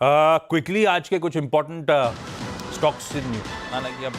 Quickly आज के कुछ इंपॉर्टेंट स्टॉक्स न्यूज, हालांकि अब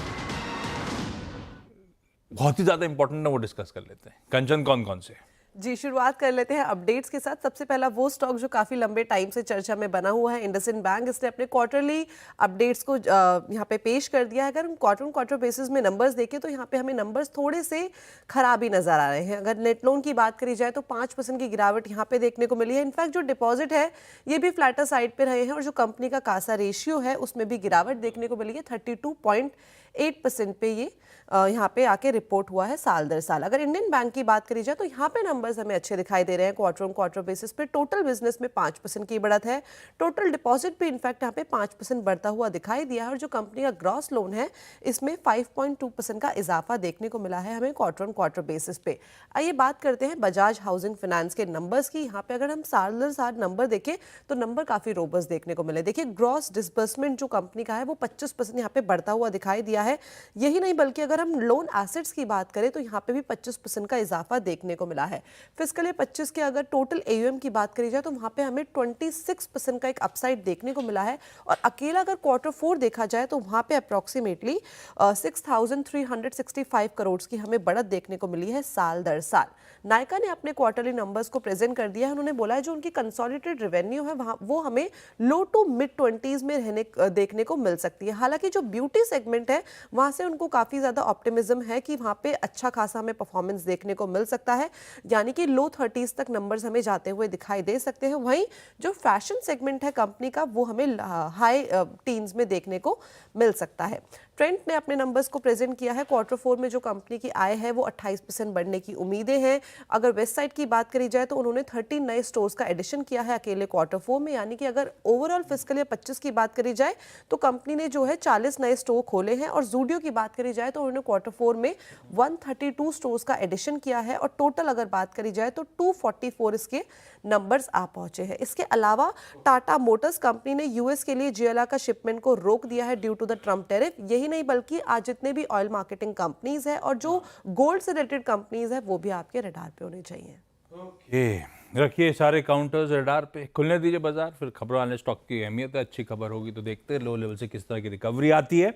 बहुत ही ज्यादा इंपॉर्टेंट है, वो डिस्कस कर लेते हैं। कंचन, कौन कौन से? जी, शुरुआत कर लेते हैं अपडेट्स के साथ। सबसे पहला वो स्टॉक जो काफ़ी लंबे टाइम से चर्चा में बना हुआ है, इंडसइंड बैंक। इसने अपने क्वार्टरली अपडेट्स को यहाँ पे पेश कर दिया है। अगर हम क्वार्टर ऑन क्वार्टर बेसिस में नंबर्स देखें तो यहाँ पे हमें नंबर्स थोड़े से खराब ही नजर आ रहे हैं। अगर नेट लोन की बात करी जाए तो 5% की गिरावट यहाँ पे देखने को मिली है। इनफैक्ट जो डिपॉजिट है ये भी फ्लैटर साइड पे रहे हैं, और जो कंपनी का कासा रेशियो है उसमें भी गिरावट देखने को मिली है। 32.8% पे ये यहाँ पे आके रिपोर्ट हुआ है साल दर साल। अगर इंडियन बैंक की बात करी जाए तो यहाँ पे नंबर्स हमें अच्छे दिखाई दे रहे हैं। क्वार्टर ऑन क्वार्टर बेसिस पे टोटल बिजनेस में 5% की बढ़त है। टोटल डिपॉजिट भी इनफैक्ट यहाँ पे 5% बढ़ता हुआ दिखाई दिया है, और जो कंपनी का ग्रॉस लोन है इसमें 5.2% का इजाफा देखने को मिला है हमें क्वार्टर ऑन क्वार्टर बेसिस पे। आइए बात करते हैं बजाज हाउसिंग फाइनेंस के नंबर्स की। यहाँ पे अगर हम साल दर साल नंबर देखें तो नंबर काफी रोबस्ट देखने को मिले। देखिए, ग्रॉस डिसबर्समेंट जो कंपनी का है वो 25% यहाँ पे बढ़ता हुआ दिखाई दिया है। यही नहीं बल्कि अगर हम लोन एसेट्स की बात करें तो यहाँ पे भी 25% का इजाफा देखने को मिला है। फिस्कल 25 के अगर टोटल एयूएम की बात करी जाए तो वहाँ पे हमें 26% का एक अपसाइड देखने को मिला है। और अकेला अगर क्वार्टर 4 देखा जाए तो वहाँ पे अप्रॉक्सीमेटली 6,365 करोड़ की हमें बढ़त देखने को मिली है साल दर साल। नायका ने अपने क्वार्टरली नंबर्स को प्रेजेंट कर दिया है। उन्होंने बोला है जो उनकी कंसोलिडेटेड रेवेन्यू है वो हमें लो टू मिड 20s में देखने को मिल सकती है। हालांकि जो ब्यूटी सेगमेंट है वहां से उनको काफी ज्यादा ऑप्टिमिज्म है कि वहां पे अच्छा खासा हमें परफॉर्मेंस देखने को मिल सकता है, यानी कि लो 30s तक नंबर्स हमें जाते हुए दिखाई दे सकते हैं। वहीं जो फैशन सेगमेंट है कंपनी का वो हमें हाई टीन्स में देखने को मिल सकता है। ट्रेंट ने अपने नंबर्स को प्रेजेंट किया है। क्वार्टर 4 में जो कंपनी की आय है वो 28% बढ़ने की उम्मीदें हैं। अगर वेस्ट साइड की बात करी जाए तो उन्होंने 13 नए स्टोर्स का एडिशन किया है अकेले क्वार्टर 4 में, यानी कि अगर ओवरऑल फिस्कल ईयर 25 की बात करी जाए तो कंपनी ने जो है 40 नए स्टोर खोले हैं। और जूडियो की बात करी जाए तो उन्होंने क्वार्टर 4 में 132 स्टोर्स का एडिशन किया है, और टोटल अगर बात करी जाए तो 244 इसके नंबर्स आ पहुंचे हैं। इसके अलावा टाटा मोटर्स कंपनी ने यूएस के लिए जीएलआर का शिपमेंट को रोक दिया है due to the Trump tariff. यही नहीं बल्कि आज जितने भी ऑयल मार्केटिंग कंपनीज है और जो गोल्ड से रिलेटेड कंपनीज है वो भी आपके रडार पे होने चाहिए। रखिए सारे काउंटर्स रडार पे, खुलने दीजिए बाजार, फिर खबरों वाले स्टॉक की अहमियत है। अच्छी खबर होगी तो देखते हैं लो लेवल से किस तरह की रिकवरी आती है।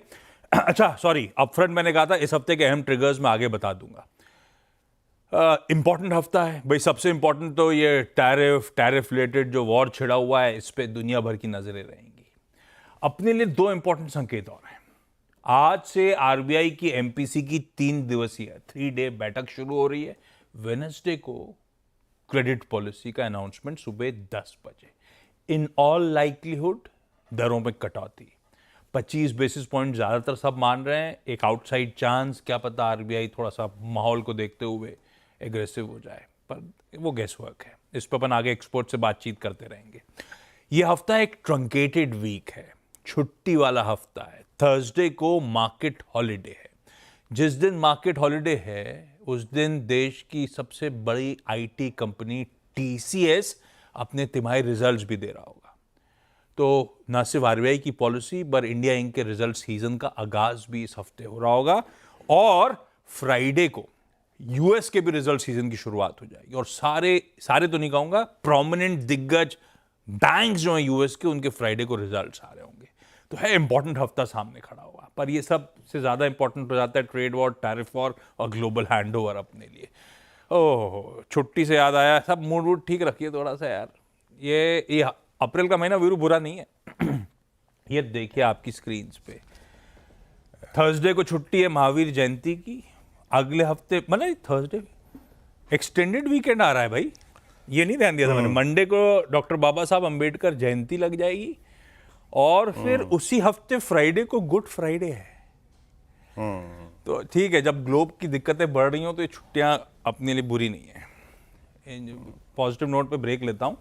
अच्छा, सॉरी, अपफ्रंट मैंने कहा था इस हफ्ते के अहम ट्रिगर्स में आगे बता दूंगा। इंपॉर्टेंट हफ्ता है भाई। सबसे इंपॉर्टेंट तो ये टैरिफ रिलेटेड जो वॉर छिड़ा हुआ है इस पे दुनिया भर की नजरें रहेंगी। अपने लिए 2 इंपॉर्टेंट संकेत और हैं। आज से आरबीआई की एमपीसी की 3 दिवसीय 3 डे बैठक शुरू हो रही है। वेडनेसडे को क्रेडिट पॉलिसी का अनाउंसमेंट सुबह 10 बजे। इन ऑल लाइकलीहुड दरों में कटौती 25 बेसिस पॉइंट ज्यादातर सब मान रहे हैं। एक आउटसाइड चांस, क्या पता आरबीआई थोड़ा सा माहौल को देखते हुए एग्रेसिव हो जाए, पर वो गेस वर्क है। इस पर अपन आगे एक्सपर्ट से बातचीत करते रहेंगे। ये हफ्ता एक ट्रंकेटेड वीक है, छुट्टी वाला हफ्ता है। थर्सडे को मार्केट हॉलिडे है। जिस दिन मार्केट हॉलिडे है उस दिन देश की सबसे बड़ी आईटी कंपनी टीसीएस अपने तिमाही रिजल्ट्स भी दे रहा होगा। तो न सिर्फ आरबीआई की पॉलिसी पर इंडिया इंक के रिजल्ट सीजन का आगाज भी इस हफ्ते हो रहा होगा, और फ्राइडे को यूएस के भी रिजल्ट सीजन की शुरुआत हो जाएगी। और सारे तो नहीं कहूंगा, प्रोमिनेंट दिग्गज बैंक्स जो हैं यूएस के, उनके फ्राइडे को रिजल्ट्स आ रहे होंगे। तो है इंपॉर्टेंट हफ्ता सामने खड़ा हुआ। पर ये सब से ज्यादा इंपॉर्टेंट हो जाता है ट्रेड वॉर, टैरिफ वॉर और ग्लोबल हैंडओवर अपने लिए। ओह, छुट्टी से याद आया, सब मूड वूड ठीक रखिए थोड़ा सा यार। ये अप्रैल का महीना वीरू बुरा नहीं है। ये देखिए आपकी स्क्रीन पे, थर्सडे को छुट्टी है महावीर जयंती की। अगले हफ्ते मतलब थर्सडे एक्सटेंडेड वीकेंड आ रहा है भाई, ये नहीं ध्यान दिया था मैंने। मंडे को डॉक्टर बाबा साहब अंबेडकर जयंती लग जाएगी, और फिर उसी हफ्ते फ्राइडे को गुड फ्राइडे है। तो ठीक है, जब ग्लोब की दिक्कतें बढ़ रही हो तो ये छुट्टियां अपने लिए बुरी नहीं है। पॉजिटिव नोट पे ब्रेक लेता हूं।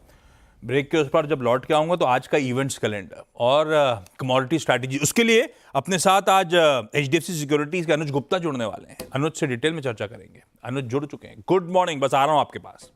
ब्रेक के उस पर जब लौट के आऊंगा तो आज का इवेंट्स कैलेंडर और कमोडिटी स्ट्रैटेजी, उसके लिए अपने साथ आज एचडीएफसी सिक्योरिटीज के अनुज गुप्ता जुड़ने वाले हैं। अनुज से डिटेल में चर्चा करेंगे। अनुज जुड़ चुके हैं। गुड मॉर्निंग, बस आ रहा हूं आपके पास।